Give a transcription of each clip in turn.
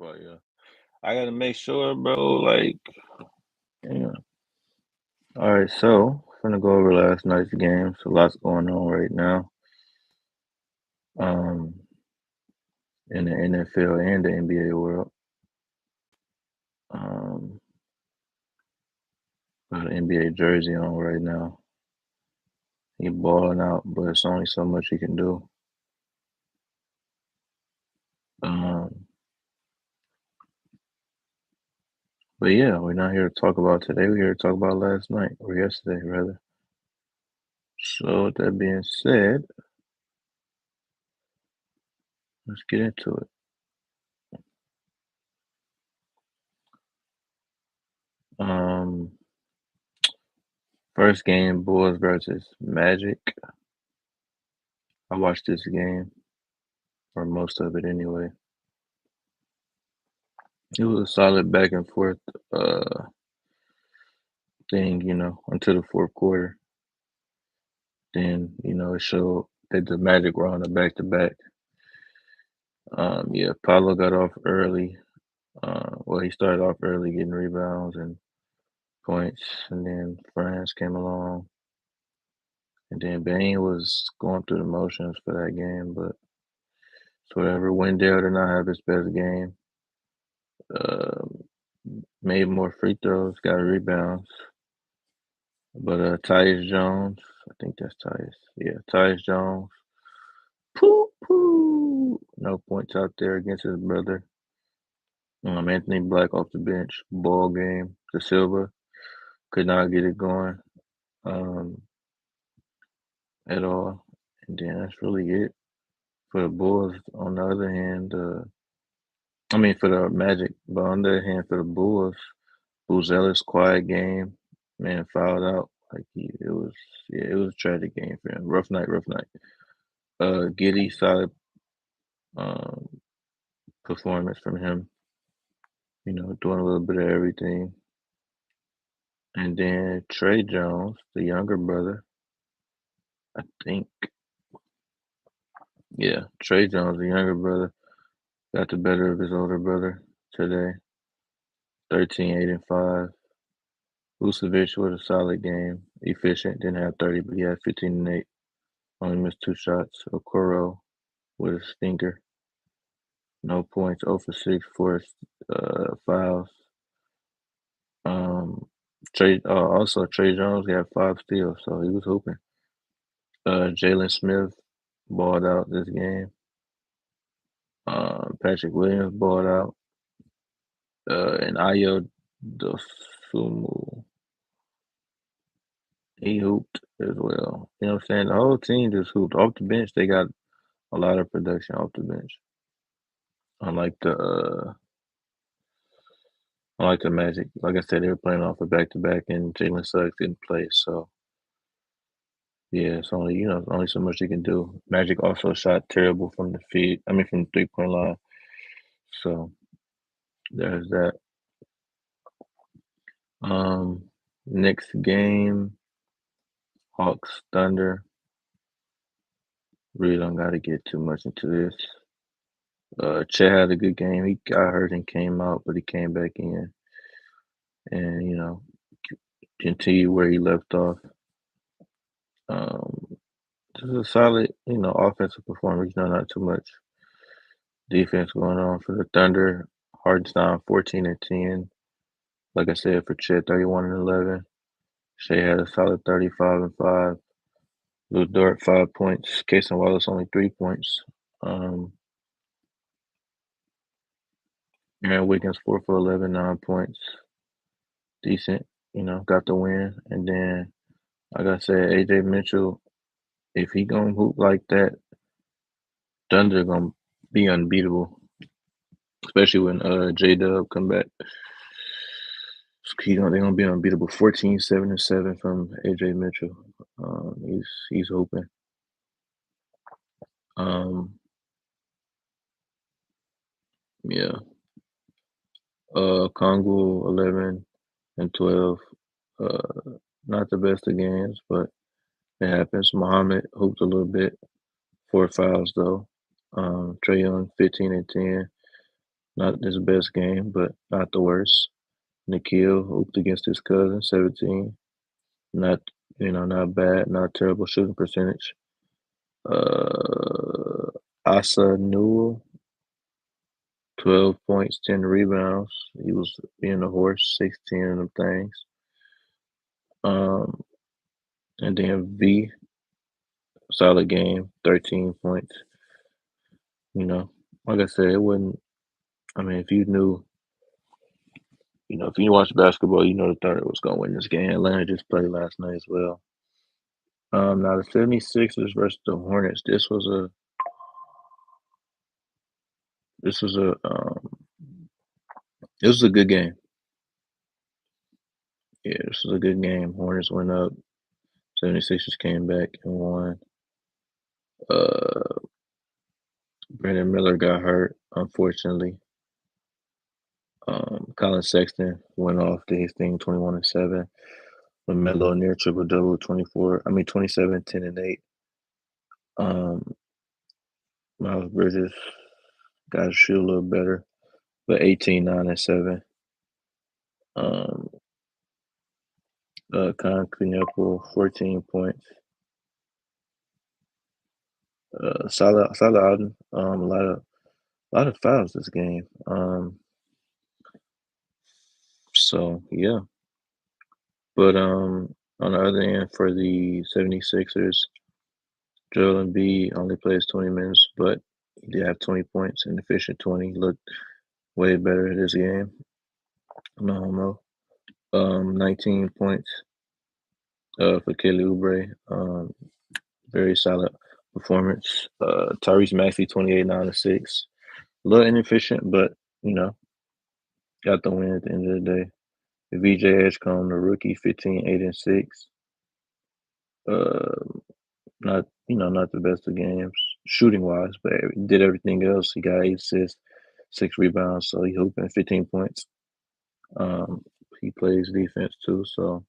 My fault, yeah. I gotta make sure, bro. Like, yeah. All right, so gonna go over last night's games. A lot's going on right now, um, in the NFL and the NBA world. Um, got an NBA jersey on right now. He balling out, but it's only so much he can do. Um, but yeah, we're not here to talk about today. We're here to talk about last night or yesterday, rather. So with that being said, let's get into it. Um, First game, Bulls versus Magic. I watched this game, or most of it anyway. It was a solid back and forth uh thing, until the fourth quarter. Then, it showed that the Magic were on a back to back. Yeah, Paulo got off early. Well, he started off early getting rebounds and points, and then France came along, and then Bane was going through the motions for that game, but it's whatever. Wendell did not have his best game. Uh, Made more free throws, got rebounds. But Tyus Jones, I think that's Tyus. Yeah, Tyus Jones. Poo poo. No points out there against his brother. Anthony Black off the bench. Ball game. De Silva could not get it going um, at all. And then that's really it for the Bulls. On the other hand, for the Magic. But on the other hand, for the Bulls, Buzelis quiet game. Man fouled out. It was a tragic game for him. Rough night, rough night. Giddy solid um, performance from him. Doing a little bit of everything. And then Trey Jones, the younger brother, I think. Yeah, Trey Jones, the younger brother, got the better of his older brother today. 13, 8, and 5. Vucevic with a solid game. Efficient, didn't have 30, but he had 15 and 8. Only missed 2 shots. Okoro with a stinker. No points, 0 for 6, forced fouls. Also Trey Jones got 5 steals, so he was hooping. Jalen Smith balled out this game. Patrick Williams balled out. And Ayo Dosumu, he hooped as well. You know what I'm saying? The whole team just hooped. Off the bench, they got a lot of production off the bench. Unlike the unlike the Magic, like I said, they were playing off a back to back, and Jalen Suggs didn't play. So yeah, it's only so much you can do. Magic also shot terrible from the feed. I mean, from the 3-point line. So there's that. Next game, Hawks Thunder. Really don't got to get too much into this. Chet had a good game. He got hurt and came out, but he came back in and continued where he left off. Um, just a solid, offensive performance. Not too much defense going on for the Thunder. Hardenstein 14 and 10. Like I said, for Chet 31 and 11. Shea had a solid 35 and 5. Lou Dort 5 points. Casey Wallace only 3 points. Aaron Wiggins 4 for 11, 9 points. Decent, got the win. And then, like I said, AJ Mitchell, if he gonna hoop like that, Thunder gonna be unbeatable. Especially when J Dub come back. They're gonna be unbeatable. 14, 7, and 7 from AJ Mitchell. He's hooping. Um, yeah. Kongu 11 and 12. Not the best of games, but it happens. Muhammad hooped a little bit. 4 fouls though. Trae Young 15 and 10. Not his best game, but not the worst. Nikhil hooped against his cousin, 17. Not not bad, not terrible shooting percentage. Uh, Asa Newell, 12 points, 10 rebounds. He was being a horse, 16 of them things. Um, and then V, solid game, 13 points. Like I said, it wasn't. I mean, if you knew, if you watch basketball, you know the Thunder was going to win this game. Atlanta just played last night as well. Now the 76ers versus the Hornets. This was a this was a good game. Yeah, this was a good game. Hornets went up. 76ers came back and won. Uh, Brandon Miller got hurt, unfortunately. Colin Sexton went off to his thing 21 and 7. LaMelo near triple double 27, 10 and 8. Um, Miles Bridges got to shoot a little better, but 18, 9 and 7. Um, Con Knuckle, 14 points. Solid outing. A lot of fouls this game. So yeah. But on the other end for the 76ers, Joel Embiid only plays 20 minutes, but he did have 20 points, an efficient 20. Looked way better this game. No homo. 19 points for Kelly Oubre. Very solid performance. Tyrese Maxey, 28, 9 and 6. A little inefficient, but you know, got the win at the end of the day. VJ Edgecombe, the rookie, 15, 8 and 6. Uh, not the best of games shooting wise, but he did everything else. He got 8 assists, 6 rebounds, so he hooping 15 points. Um, he plays defense too, so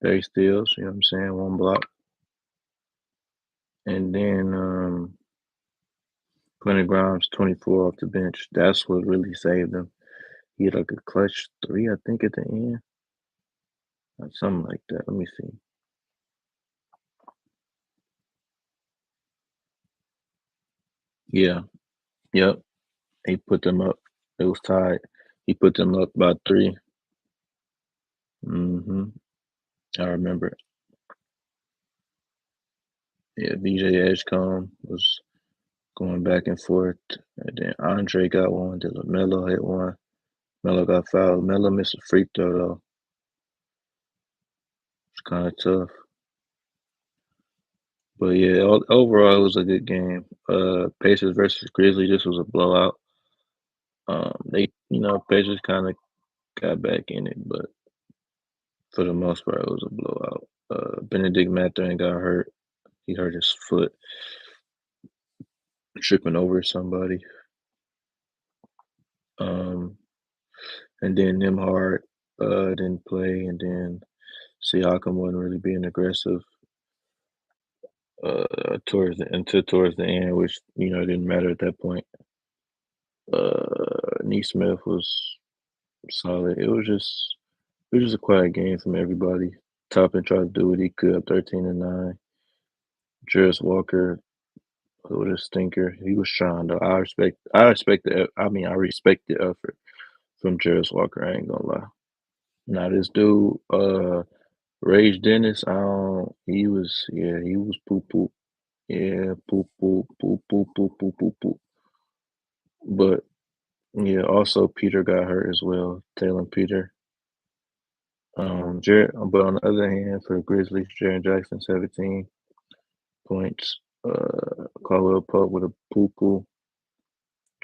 Barry steals, you know what I'm saying, 1 block. And then Quentin Grimes, 24 off the bench. That's what really saved him. He had like a clutch 3, I think, at the end. Something like that. Let me see. Yeah, yep. He put them up. It was tied. He put them up by 3. I remember it. Yeah, VJ Edgecombe was going back and forth. And then Andre got one. Then LaMelo hit one. Melo got fouled. Melo missed a free throw, though. It's kind of tough. But yeah, overall, it was a good game. Pacers versus Grizzlies. This was a blowout. Pacers kind of got back in it, but for the most part, it was a blowout. Benedict Mathurin got hurt. He hurt his foot tripping over somebody. Um, and then Nimhard didn't play, and then Siakam wasn't really being aggressive towards the end, which didn't matter at that point. Neesmith was solid. It was just a quiet game from everybody. Toppin tried to do what he could, 13 and 9. Jarris Walker was a stinker. He was trying though. I respect the effort from Jarris Walker. I ain't gonna lie. Now this dude, Rage Dennis, he was poop poop. Yeah, poop poop poop poop poop poop poop poop. But yeah, also Peter got hurt as well. Taylor Peter. But on the other hand, for the Grizzlies, Jaren Jackson, 17 points. Caldwell Pope with a poo poo.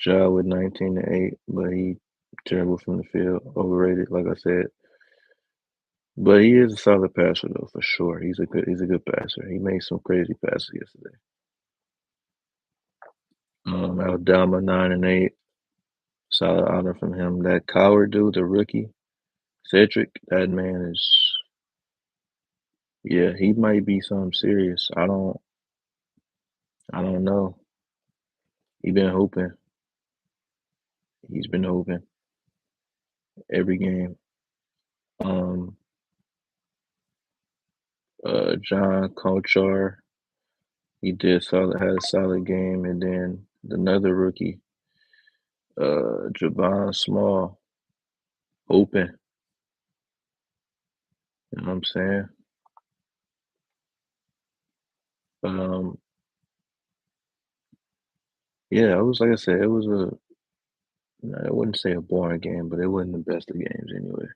Ja with 19 to 8, but he terrible from the field, overrated, like I said. But he is a solid passer though, for sure. He's a good passer. He made some crazy passes yesterday. Aldama 9 and 8. Solid honor from him. That Coward dude, the rookie, Cedric, that man is, yeah, he might be something serious. I don't know. He been hooping. He's been open every game. Um, John Conchar, he did solid, had a solid game, and then another rookie, Javon Small, open. You know what I'm saying? Um, yeah, it was like I said, it was I wouldn't say a boring game, but it wasn't the best of games anyway.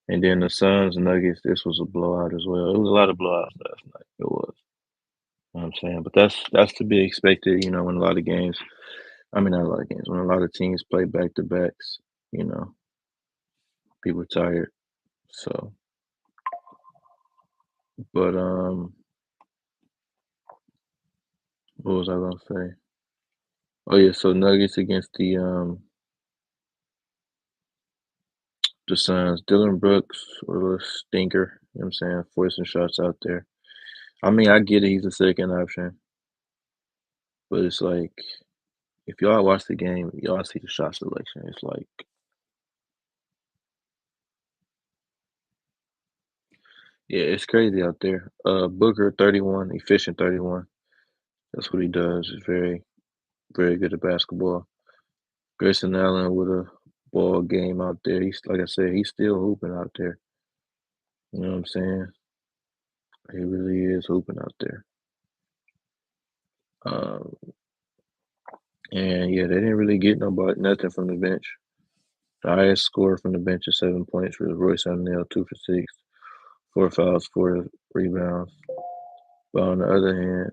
And then the Suns Nuggets, this was a blowout as well. It was a lot of blowouts last night. It was. You know what I'm saying? But that's to be expected, when a lot of games I mean not a lot of games, when a lot of teams play back to backs, you know, people are tired. So but what was I gonna say? Oh yeah, so Nuggets against the Suns. Dylan Brooks was a stinker, you know what I'm saying, forcing shots out there. I mean, I get it, he's a second option, but it's like if y'all watch the game, y'all see the shot selection. It's like, yeah, it's crazy out there. Booker 31, efficient 31. That's what he does. He's very, very good at basketball. Grayson Allen with a ball game out there. He's like I said, he's still hooping out there. You know what I'm saying? He really is hooping out there. Um, and yeah, they didn't really get nobody nothing from the bench. The highest score from the bench is 7 points for Royce O'Neal, 2 for 6, 4 fouls, 4 rebounds. But on the other hand,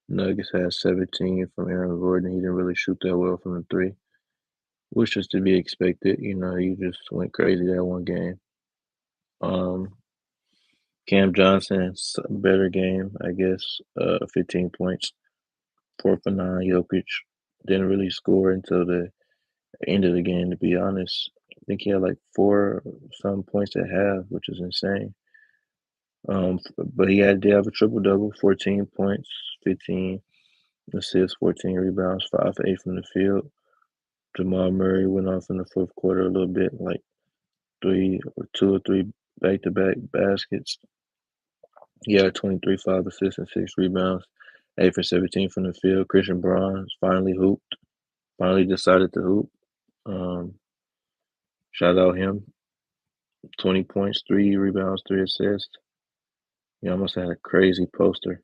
Nuggets had 17 from Aaron Gordon. He didn't really shoot that well from the three, which is to be expected. He just went crazy that one game. Um, Cam Johnson's better game, I guess. 15 points, 4 for 9. Jokic didn't really score until the end of the game, to be honest. I think he had like four some points at half, which is insane. But did have a triple double, 14 points, 15 assists, 14 rebounds, 5 for 8 from the field. Jamal Murray went off in the fourth quarter a little bit, like two or three back to back baskets. He had 23, 5 assists, and 6 rebounds, 8 for 17 from the field. Christian Braun finally hooped, finally decided to hoop. Um, Shout out him. 20 points, 3 rebounds, 3 assists. He almost had a crazy poster.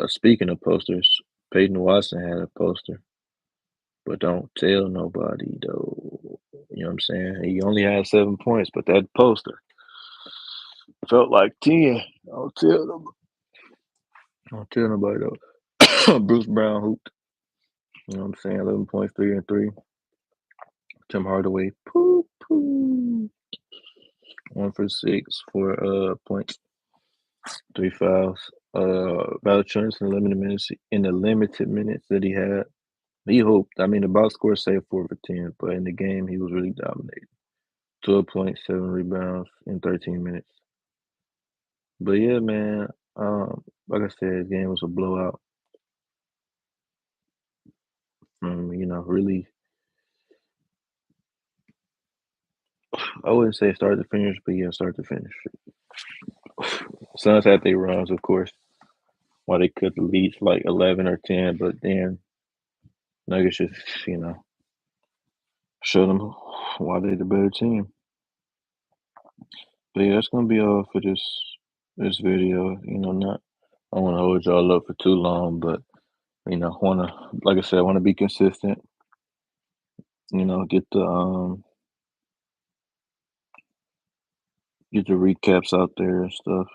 Speaking of posters, Peyton Watson had a poster, but don't tell nobody though. You know what I'm saying? He only had 7 points, but that poster felt like 10. Don't tell nobody. Don't tell nobody though. Bruce Brown hooped. You know what I'm saying? 11 points, 3 and 3. Tim Hardaway, poo poo. 1 for 6 for points, 3 fouls. Valanciunas in the limited minutes that he had. He hoped. I mean, the box score said 4 for 10, but in the game he was really dominating. 12 points, 7 rebounds in 13 minutes. But yeah, man. Like I said, the game was a blowout. Really, I wouldn't say start to finish, but yeah, start to finish. Suns had their runs, of course, while they could lead like 11 or 10, but then Nuggets just, showed them why they're the better team. But yeah, that's gonna be all for this video. Not I don't want to hold y'all up for too long, but wanna like I said, I want to be consistent. Get the recaps out there and stuff.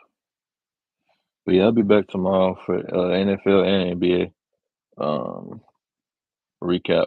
But yeah, I'll be back tomorrow for NFL and NBA recap.